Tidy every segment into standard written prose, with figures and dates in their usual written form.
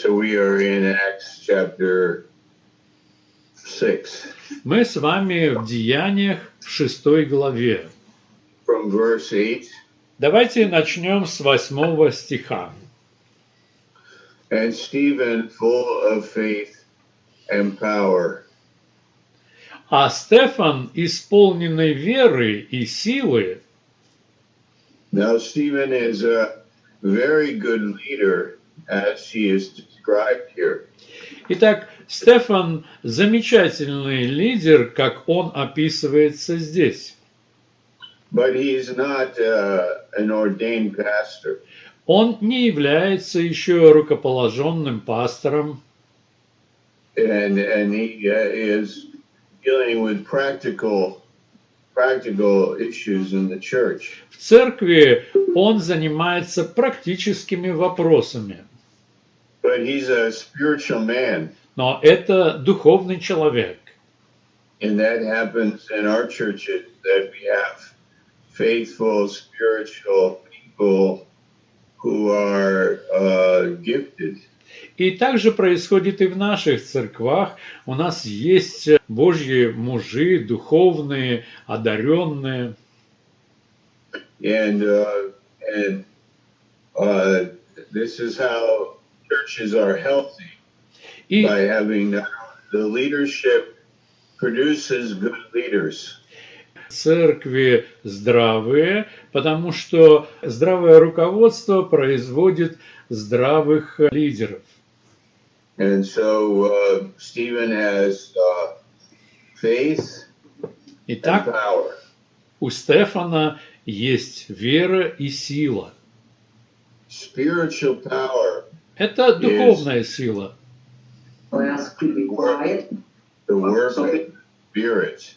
So we are in Acts chapter 6. Мы с вами в Деяниях в 6 главе. From verse 8. Давайте начнем с 8 стиха. And Stephen, full of faith and power. А Стефан, исполненный веры и силы. Now Stephen is a very good leader, as he is described here. Итак, Стефан замечательный лидер, как он описывается здесь. But he's not an ordained pastor. Он не является еще рукоположенным пастором. And he is dealing with practical issues in the church. В церкви он занимается практическими вопросами. But he's a spiritual man. Но это духовный человек. And that happens in our churches, that we have faithful, spiritual people who are gifted. И также происходит и в наших церквах. У нас есть Божьи мужи, духовные, одаренные. And this is how churches are healthy, by having the leadership produces good leaders. Церкви здравые, потому что здравое руководство производит здравых лидеров. And so Stephen has faith Итак, and power. у Стефана есть вера и сила. Spiritual power. Это духовная сила. The work of Spirit.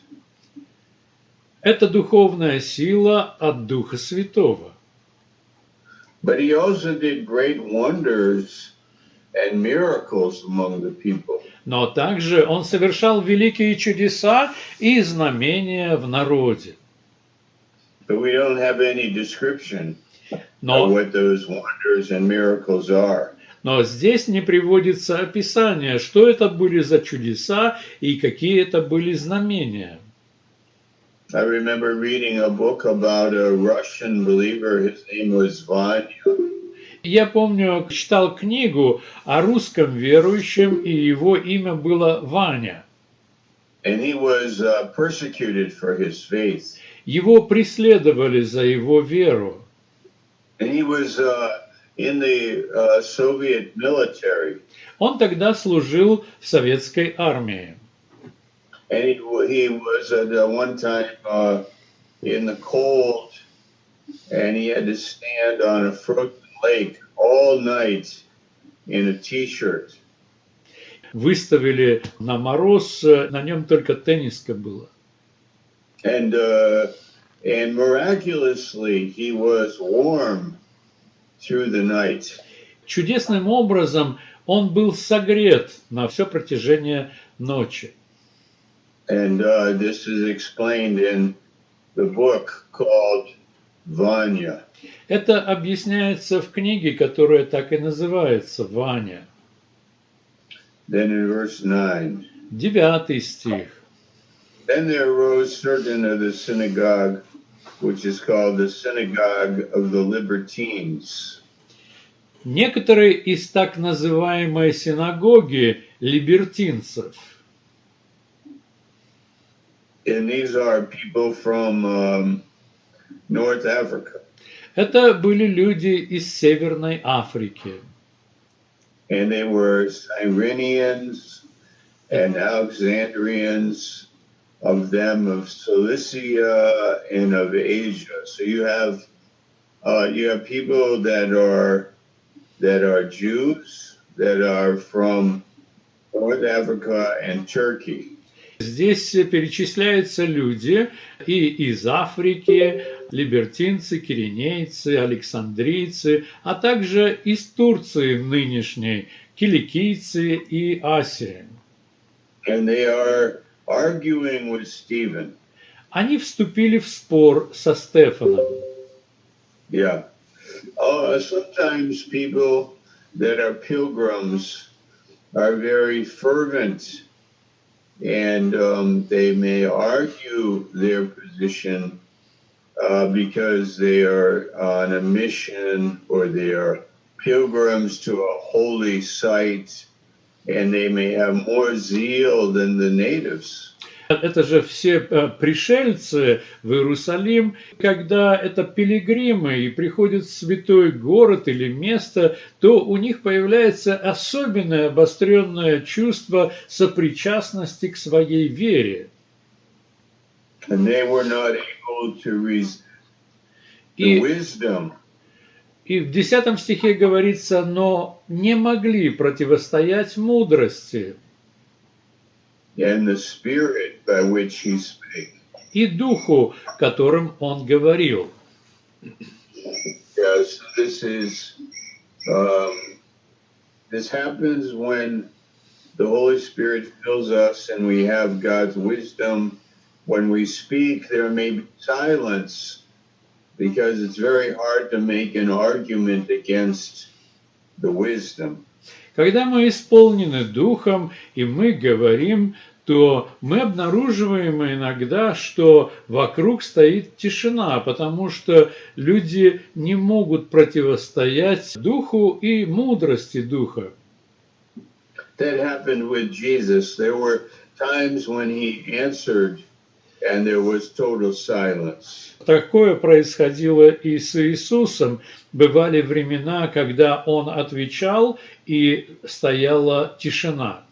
Это духовная сила от Духа Святого. But he also did great wonders and miracles among the people. Но также он совершал великие чудеса и знамения в народе. But we don't have any description of what those wonders and miracles are. Но здесь не приводится описание, что это были за чудеса и какие это были знамения. I remember reading a book about a Russian believer. His name was Vanya. Я помню, читал книгу о русском верующем, и его имя было Ваня. And he was persecuted for his faith. Его преследовали за его веру. And he was in the Soviet military. Он тогда служил в советской армии. And he was at one time in the cold, and he had to stand on a frozen lake all night in a t-shirt. Выставили на мороз, на нем только тенниска было. And miraculously he was warm through the night. Чудесным образом он был согрет на все протяжение ночи. And this is explained in the book called Vanya. Это объясняется в книге, которая так и называется «Ваня». Then in verse 9. 9 стих. Then there arose certain of the synagogue, which is called the synagogue of the Libertines. Некоторые из так называемой синагоги либертинцев. And these are people from North Africa. Это были люди из Северной Африки. And they were Cyrenians and Alexandrians, of them of Cilicia and of Asia. So you have people that are Jews that are from North Africa and Turkey. Здесь перечисляются люди и из Африки, либертинцы, киринейцы, александрийцы, а также из Турции нынешней, киликийцы и Асии. And they are arguing with Stephen. Они вступили в спор со Стефаном. Yeah. Sometimes people that our pilgrims are very fervent, and they may argue their position because they are on a mission or they are pilgrims to a holy site, and they may have more zeal than the natives. Это же все пришельцы в Иерусалим, когда это пилигримы и приходят в святой город или место, то у них появляется особенное обостренное чувство сопричастности к своей вере. And they were not able to resist the wisdom. И в 10 стихе говорится, но не могли противостоять мудрости. And the spirit by which he spake. И духу, которым он говорил. Yes, this happens when the Holy Spirit fills us and we have God's wisdom. When we speak, there may be silence because it's very hard to make an argument against the wisdom. Когда мы исполнены Духом и мы говорим, то мы обнаруживаем иногда, что вокруг стоит тишина, потому что люди не могут противостоять Духу и мудрости Духа. That happened with Jesus. There were times when he answered and there was total silence. Такое происходило и с Иисусом. Бывали времена, когда Он отвечал, и стояла тишина.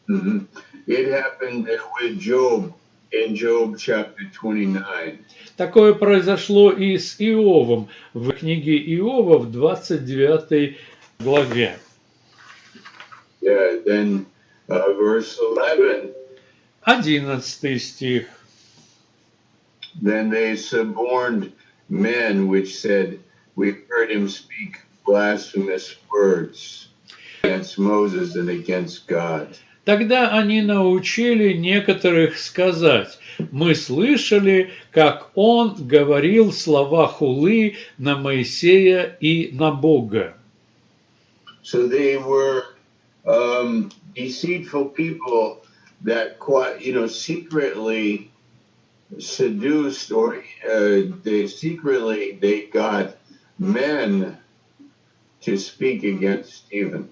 Mm-hmm. It happened with Job in Job chapter 29. Такое произошло и с Иовом в книге Иова в 29 главе. Yeah, then verse 11. 11 стих. Then they suborned men which said, we heard him speak blasphemous words against Moses and against God. Тогда они научили некоторых сказать, мы слышали, как он говорил слова хулы на Моисея и на Бога. So they were deceitful people that secretly seduced, or they got men to speak against Stephen.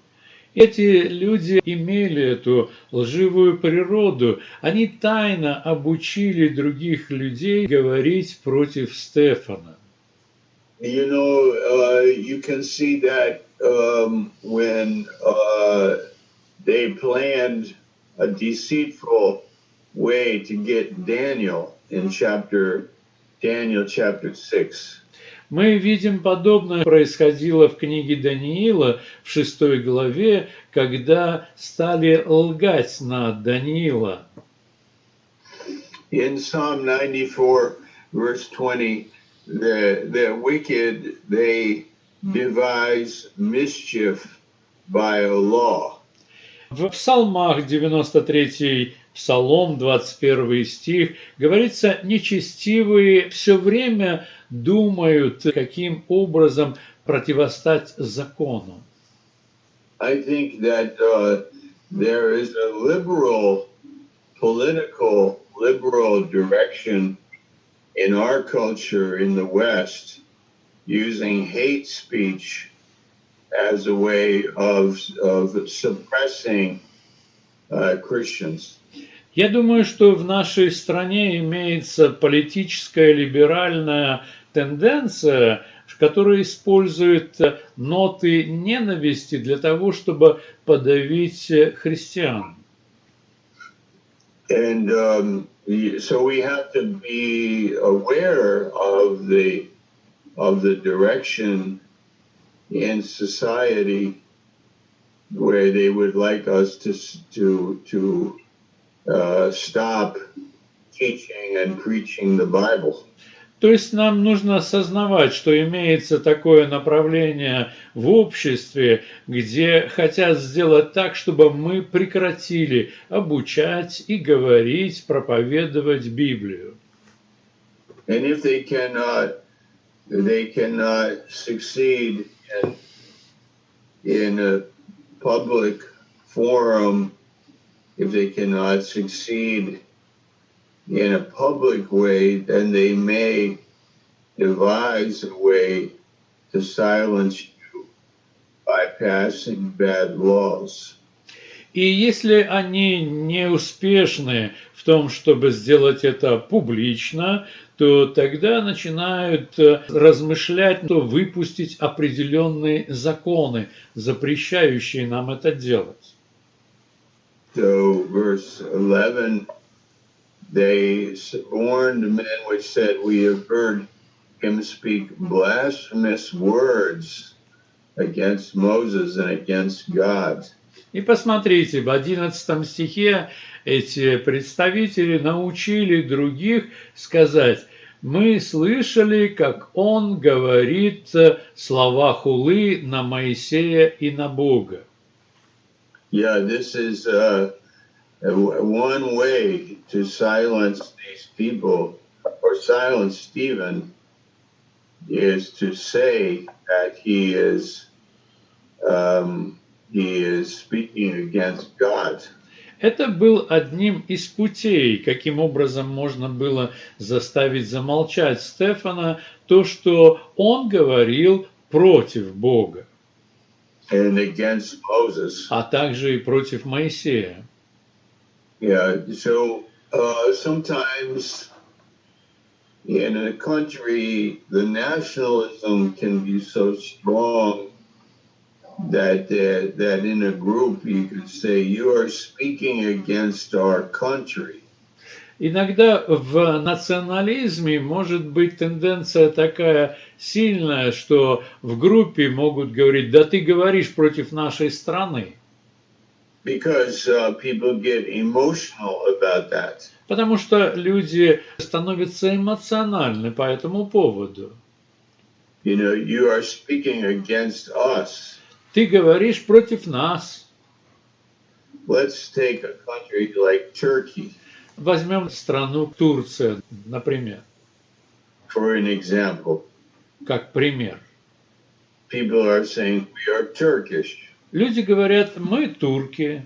Эти люди имели эту лживую природу. Они тайно обучили других людей говорить против Стефана. You can see that when they planned a deceitful way to get Daniel in Daniel chapter 6. Мы видим, подобное происходило в книге Даниила в 6 главе, когда стали лгать на Даниила. In Psalm 94, verse 20, the wicked, they devise mischief by a law. В Псалмах 93 Псалом, 21 стих, говорится, нечестивые все время думают, каким образом противостать закону. I think that there is a liberal direction in our culture in the West using hate speech as a way of suppressing Christians. Я думаю, что в нашей стране имеется политическая либеральная тенденция, которая использует ноты ненависти для того, чтобы подавить христиан. And so we have to be aware of the direction in society where they would like us to stop teaching and preaching the Bible. То есть нам нужно осознавать, что имеется такое направление в обществе, где хотят сделать так, чтобы мы прекратили обучать и говорить, проповедовать Библию. And if they cannot succeed in a public forum, if they cannot succeed in a public way, then they may devise a way to silence you by passing bad laws. И если они не успешны в том, чтобы сделать это публично, то тогда начинают размышлять, что выпустить определенные законы, запрещающие нам это делать. So verse 11, they warned men which said, we have heard him speak blasphemous words against Moses and against God. И посмотрите, в 11 стихе эти представители научили других сказать: «Мы слышали, как он говорит слова хулы на Моисея и на Бога». Yeah, this is one way to silence these people, or silence Stephen, is to say that he is speaking against God. Это был одним из путей, каким образом можно было заставить замолчать Стефана, то, что он говорил против Бога, And against Moses. а также и против Моисея. Yeah, so sometimes in a country, the nationalism can be so strong that in a group you could say, you are speaking against our country. Иногда в национализме может быть тенденция такая сильная, что в группе могут говорить: да ты говоришь против нашей страны. Because people get emotional about that. Потому что люди становятся эмоциональны по этому поводу. You know, you are speaking against us. Ты говоришь против нас. Let's take a country like Turkey. Возьмем страну Турция, например, For an example. как пример. People are saying, we are Turkish. Люди говорят: мы турки,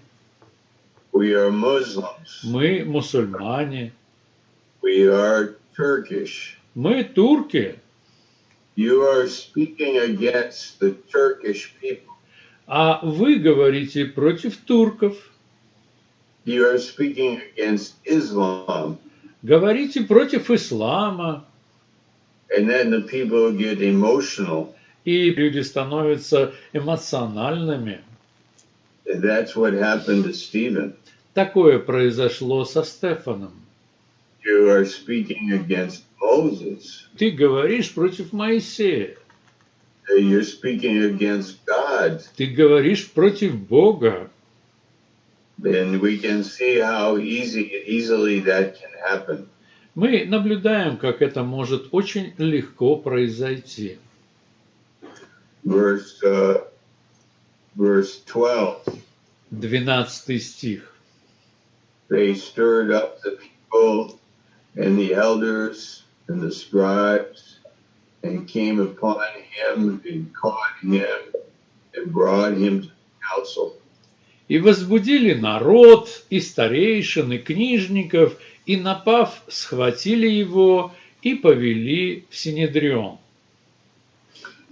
We are Muslims. мы мусульмане, We are Turkish. мы турки. You are speaking against the Turkish people. А вы говорите против турков, You are speaking against Islam. говорите против ислама. And then the people get emotional. И люди становятся эмоциональными. And that's what happened to Stephen. Такое произошло со Стефаном. You are speaking against Moses. Ты говоришь против Моисея. You're speaking against God. Ты говоришь против Бога. And we can see how easily that can happen. Мы наблюдаем, как это может очень легко произойти. Verse 12. 12 стих. They stirred up the people and the elders and the scribes and came upon him and caught him and brought him to the council. И возбудили народ, и старейшин, и книжников, и, напав, схватили его и повели в Синедрион.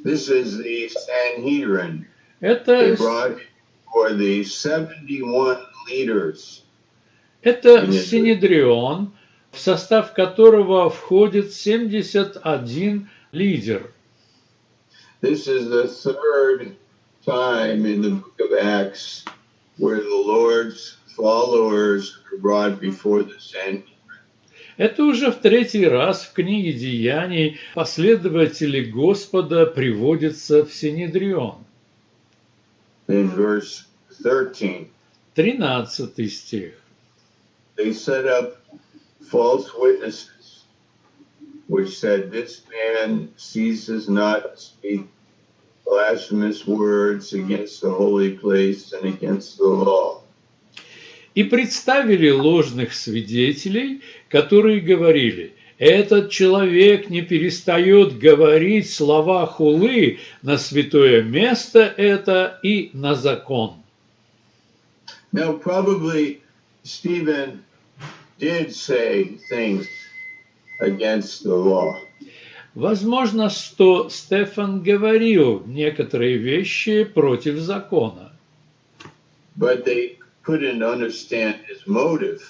This is the Sanhedrin. They Это brought him for the 71 leaders. Это Синедрион, в состав которого входит 71 лидер. This is the third time in the book of Acts where the Lord's followers are brought before the Sanhedrin. Это уже в третий раз в книге Деяний последователи Господа приводятся в Синедрион. In verse 13, 13 стих. they set up false witnesses, which said, this man ceases not to speak blasphemous words against the holy place and against the law. И представили ложных свидетелей, которые говорили: Этот человек не перестает говорить слова хулы на святое место это и на закон. Now, probably Stephen did say things against the law. Возможно, что Стефан говорил некоторые вещи против закона, But they couldn't understand his motive.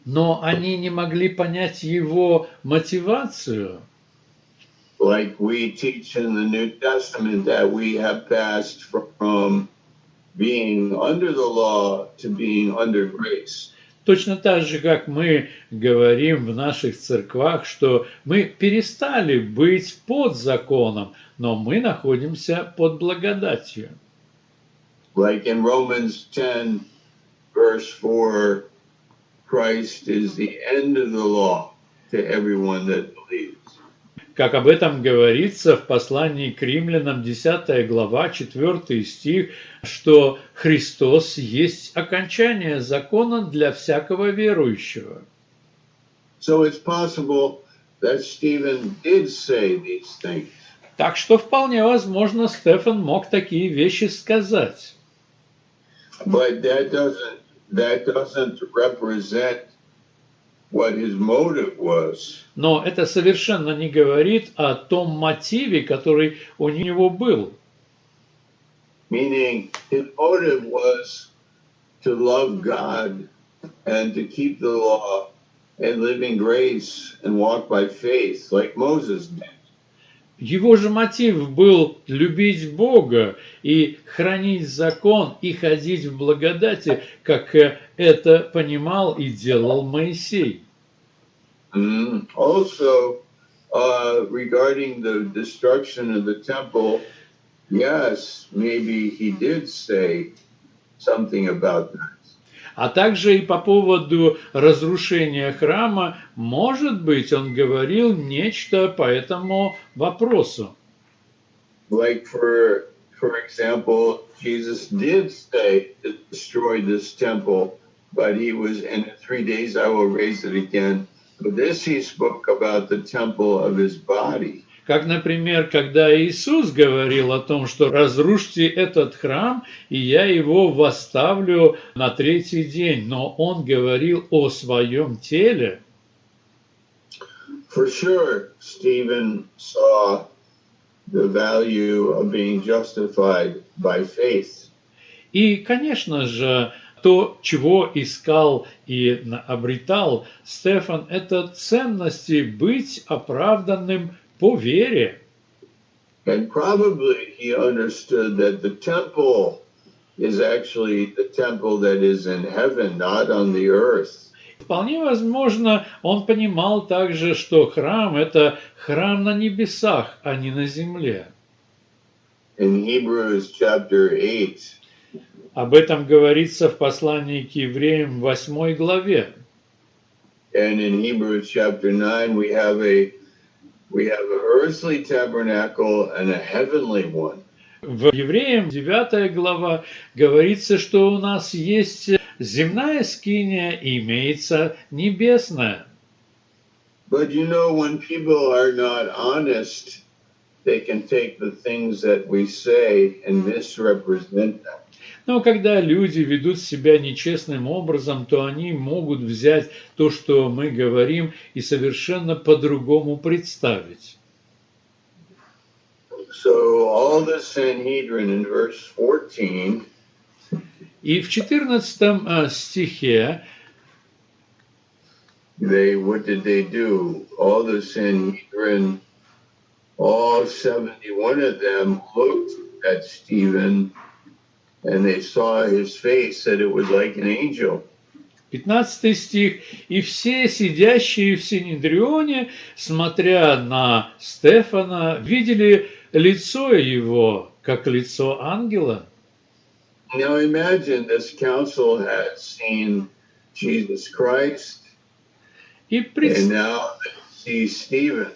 но они не могли понять его мотивацию. Like we teach in the New Testament that we have passed from being under the law to being under grace. Точно так же, как мы говорим в наших церквах, что мы перестали быть под законом, но мы находимся под благодатью. Like in Romans 10, verse 4, Christ is the end of the law to everyone that believes. Как об этом говорится в послании к римлянам, 10 глава, 4 стих, что Христос есть окончание закона для всякого верующего. So it's possible that Stephen did say these things. Так что вполне возможно, Стефан мог такие вещи сказать. But that doesn't represent what his motive was. Но это совершенно не говорит о том мотиве, который у него был. Meaning his motive was to love God and to keep the law and live in grace and walk by faith like Moses did. Его же мотив был любить Бога и хранить закон и ходить в благодати, как это понимал и делал Моисей. Also, regarding the destruction of the temple, yes, maybe he did say something about that. А также и по поводу разрушения храма, может быть, он говорил нечто по этому вопросу. Like for example, Jesus did say to destroy this temple, but he was in 3 days I will raise it again. But this he spoke about the temple of his body. Как, например, когда Иисус говорил о том, что разрушьте этот храм, и я его восставлю на 3-й день, но он говорил о своем теле. For sure, Stephen saw the value of being justified by faith. И, конечно же, то, чего искал и обретал Стефан, это ценности быть оправданным по вере. And probably he understood that the temple is actually the temple that is in heaven, not on the earth. Вполне возможно, он понимал также, что храм – это храм на небесах, а не на земле. In Hebrews chapter 8, Об этом говорится в послании к евреям в 8 главе. and in Hebrews chapter 9 we have an earthly tabernacle and a heavenly one. В Евреям 9 глава говорится, что у нас есть земная скиния и имеется небесная. But you know, when people are not honest, they can take the things that we say and misrepresent them. Но когда люди ведут себя нечестным образом, то они могут взять то, что мы говорим, и совершенно по-другому представить. So all the Sanhedrin in verse 14, И в 14 стихе what did they do? All the Sanhedrin, all 71 of them looked at Stephen and they saw his face, that it was like an angel. 15 стих. «И все сидящие в Синедрионе, смотря на Стефана, видели лицо его, как лицо ангела». Now imagine this council had seen Jesus Christ, И and now they see Stephen.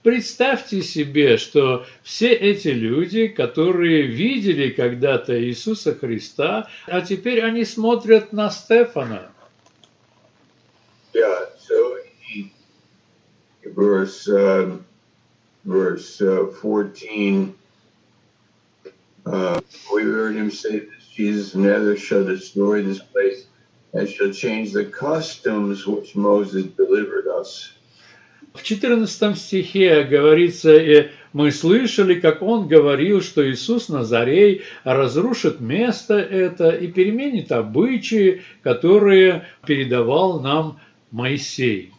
представьте себе, что все эти люди, которые видели когда-то Иисуса Христа, а теперь они смотрят на Стефана. Yeah, so verse 14. We heard him say this, Jesus never shall destroy this place, and shall change the customs which Moses delivered us. В 14 стихе говорится, мы слышали, как он говорил, что Иисус Назарей разрушит место это и переменит обычаи, которые передавал нам Моисей.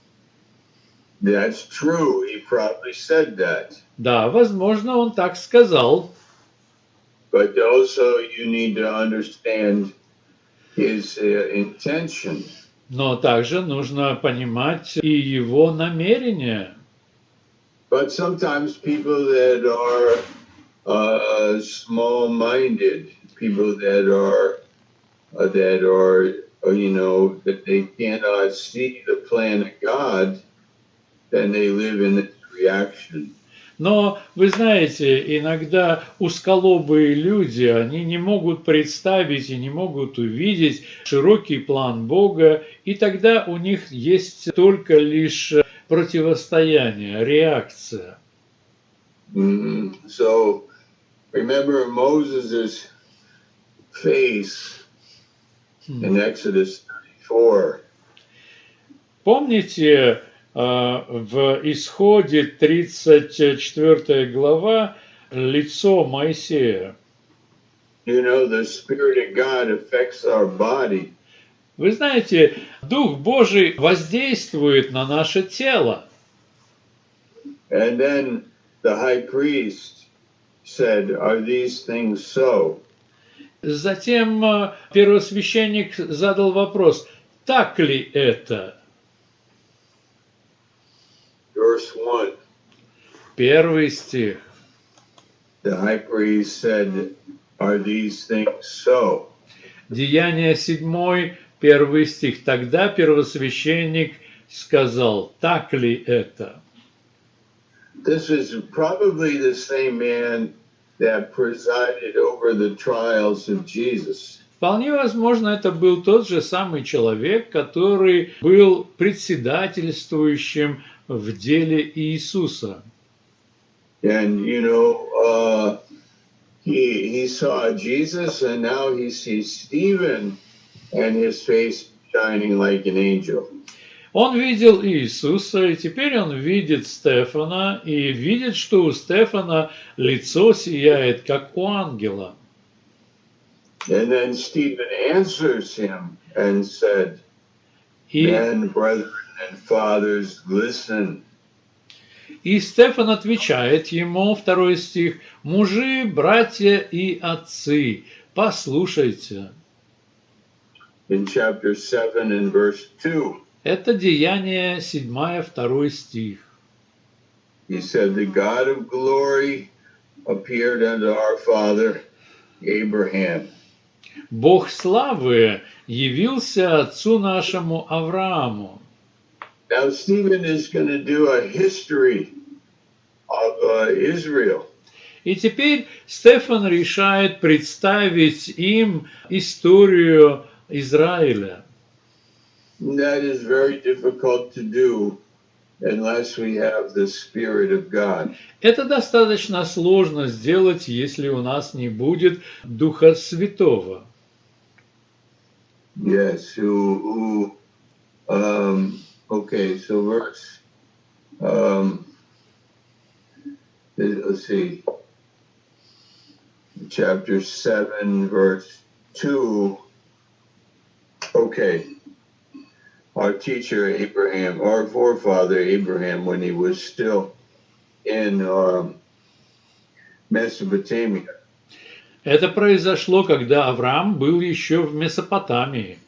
That's true. He probably said that. Да, возможно, он так сказал. But also you need to understand his intention. Но также нужно понимать и его намерения. But sometimes people that are small-minded, people that are that they cannot see the plan of God, then they live in this reaction. Но, вы знаете, иногда узколобые люди, они не могут представить и не могут увидеть широкий план Бога, и тогда у них есть только лишь противостояние, реакция. So, remember Moses' face in Exodus 34. Помните, в Исходе 34 глава лицо Моисея? You know, the Spirit of God affects our body. Вы знаете, Дух Божий воздействует на наше тело. And then the high priest said, "Are these things so?" Затем первосвященник задал вопрос, так ли это? Verse 1. Первый стих. The high priest said, "Are these things so?" Деяния 7, первый стих. Тогда первосвященник сказал, так ли это? This is probably the same man that presided over the trials of Jesus. Вполне возможно, это был тот же самый человек, который был председательствующим в деле Иисуса. And, you know, he saw Jesus, and now he sees Stephen, and his face shining like an angel. Он видел Иисуса, и теперь он видит Стефана, и видит, что у Стефана лицо сияет, как у ангела. And then Stephen answers him and said, "Men, brethren, and fathers, listen." И Стефан отвечает ему, второй стих, «Мужи, братья и отцы, послушайте». In chapter 7 and verse 2. Это Деяние 7, 2 стих. He said, "The God of glory appeared unto our father Abraham." Бог славы явился отцу нашему Аврааму. Now Stephen is going to do a history of Israel. И теперь Стефан решает представить им историю Израиля. That is very difficult to do unless we have the Spirit of God. Это достаточно сложно сделать, если у нас не будет Духа Святого. Yes, okay, so verse, let's see, chapter 7, verse 2, okay. Our teacher Abraham, our forefather Abraham, when he was still in Mesopotamia. Это произошло, когда Авраам был еще в Месопотамии.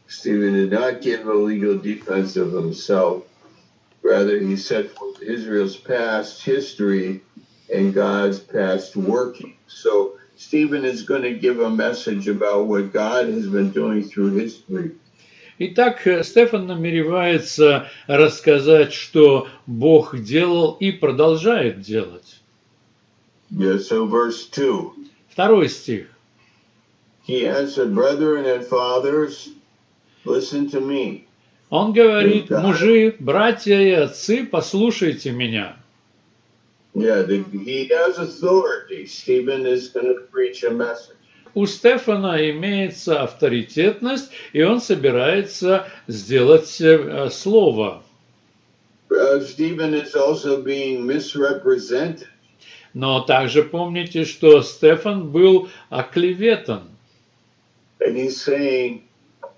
Stephen did not give a legal defense of himself. Rather, he set forth Israel's past history and God's past working. So Stephen is going to give a message about what God has been doing through history. Итак, Стефан намеревается рассказать, что Бог делал и продолжает делать. Yeah, so verse 2. Второй стих. He answered, "Brethren and fathers, listen to me." Он говорит: мужи, братья и отцы, послушайте меня. Yeah, he has authority. Stephen is going to preach a message. У Стефана имеется авторитетность, и он собирается сделать слово. Stephen is also being misrepresented. Но также помните, что Стефан был оклеветан. And he's saying,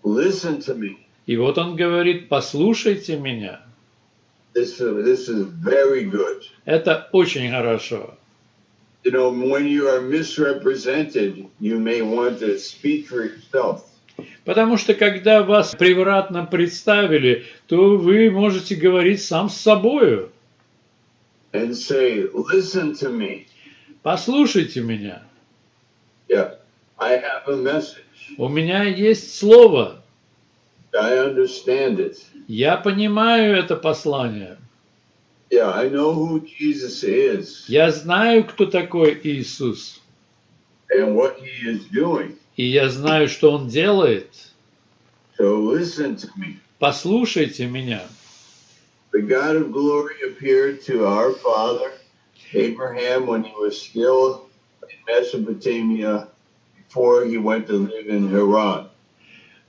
listen to me. И вот он говорит: послушайте меня. This is very good. Это очень хорошо. You know, when you are misrepresented, you may want to speak for yourself. Потому что когда вас превратно представили, то вы можете говорить сам с собою. And say, listen to me. Послушайте меня. Yeah, I have a message. У меня есть слово. I understand it. Я понимаю это послание. Yeah, I know who Jesus is. Я знаю, кто такой Иисус. And what he is doing. И я знаю, что Он делает. So listen to me. Послушайте меня. The God of glory appeared to our father Abraham when he was still in Mesopotamia before he went to live in Haran.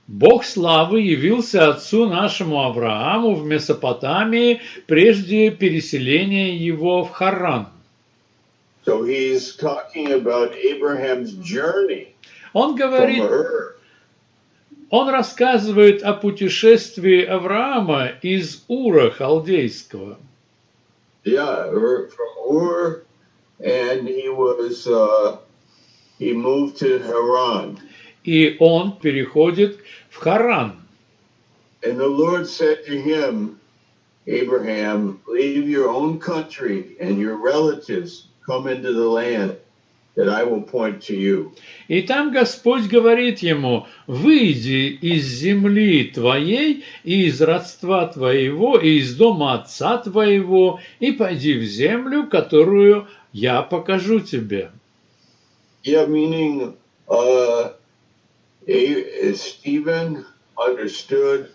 Бог славы явился отцу нашему Аврааму в Месопотамии прежде переселения его в Харран. So he's talking about Abraham's journey Он from говорит, Ur. он рассказывает о путешествии Авраама из Ура Халдейского. Yeah, from Ur, and he moved to Haran. И он переходит в Харран. And the Lord said to him, Abraham, leave your own country and your relatives, come into the land that I will point to you. И там Господь говорит ему: выйди из земли твоей, и из родства твоего, и из дома отца твоего, и пойди в землю, которую я покажу тебе. Yeah, meaning Stephen understood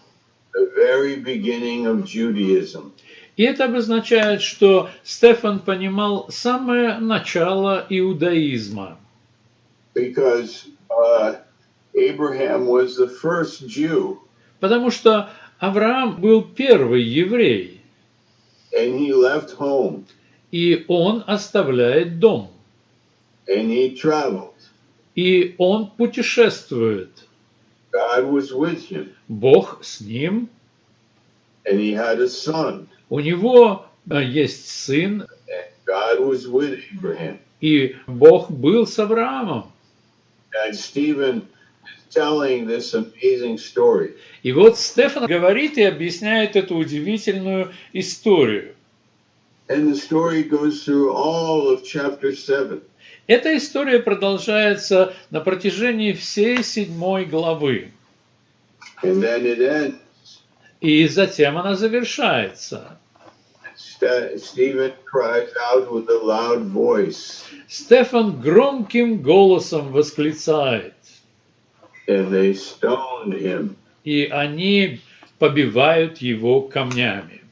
the very beginning of Judaism. И это обозначает, что Стефан понимал самое начало иудаизма. Because Abraham was the first Jew. Потому что Авраам был первый еврей. And he left home. И он оставляет дом. And he traveled. И он путешествует. God was with him. Бог с ним. And he had a son. У него есть сын. And God was with Abraham. И Бог был с Авраамом. And Stephen is telling this amazing story. И вот Стефан говорит и объясняет эту удивительную историю. And the story goes through all of chapter 7. Эта история продолжается на протяжении всей 7 главы. And then it ends. И затем она завершается. Stephen cries out with a loud voice. Стефан громким голосом восклицает. And they stoned him. И они побивают его камнями.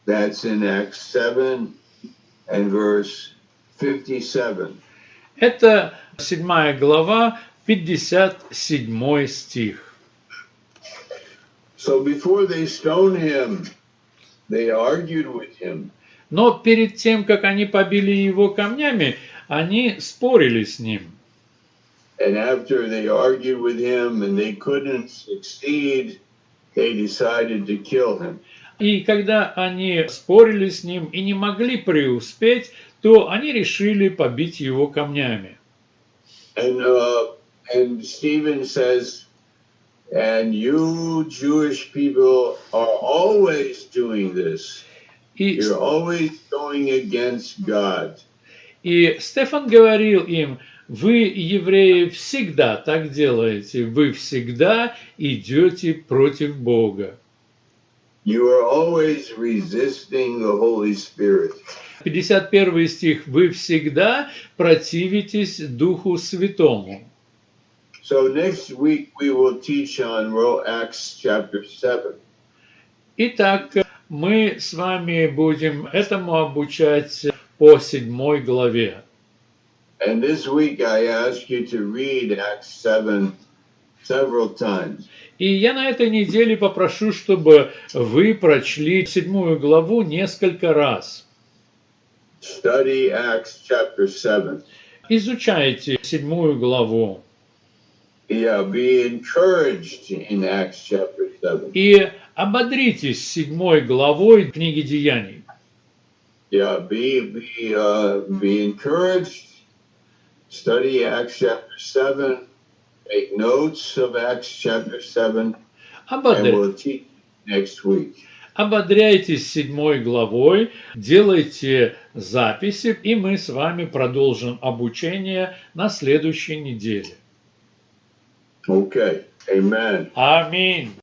That's in Acts 7 and verse 57. Это 7 глава, 57 стих. So before they stoned him, they argued with him. Но перед тем, как они побили его камнями, они спорили с ним. And after they argued with him and they couldn't succeed, they decided to kill him. И когда они спорили с ним и не могли преуспеть, то они решили побить его камнями. And Stephen says, and you Jewish people are always doing this. You're always going against God. И Стефан говорил им: вы, евреи, всегда так делаете, вы всегда идете против Бога. You are always resisting the Holy Spirit. 51 стих. Вы всегда противитесь Духу Святому. So next week we will teach on Acts chapter 7. Итак, мы с вами будем этому обучать по 7 главе. And this week I ask you to read Acts 7 several times. И я на этой неделе попрошу, чтобы вы прочли 7 главу несколько раз. Study Acts chapter 7. Изучайте 7 главу. Yeah, be encouraged in Acts chapter 7. И ободритесь 7 главой книги Деяний. Yeah, be encouraged. Study Acts chapter 7. Make notes of Acts chapter 7. And we'll teach next week. Ободряйтесь 7 главой, делайте записи, и мы с вами продолжим обучение на следующей неделе. Okay. Amen. Аминь.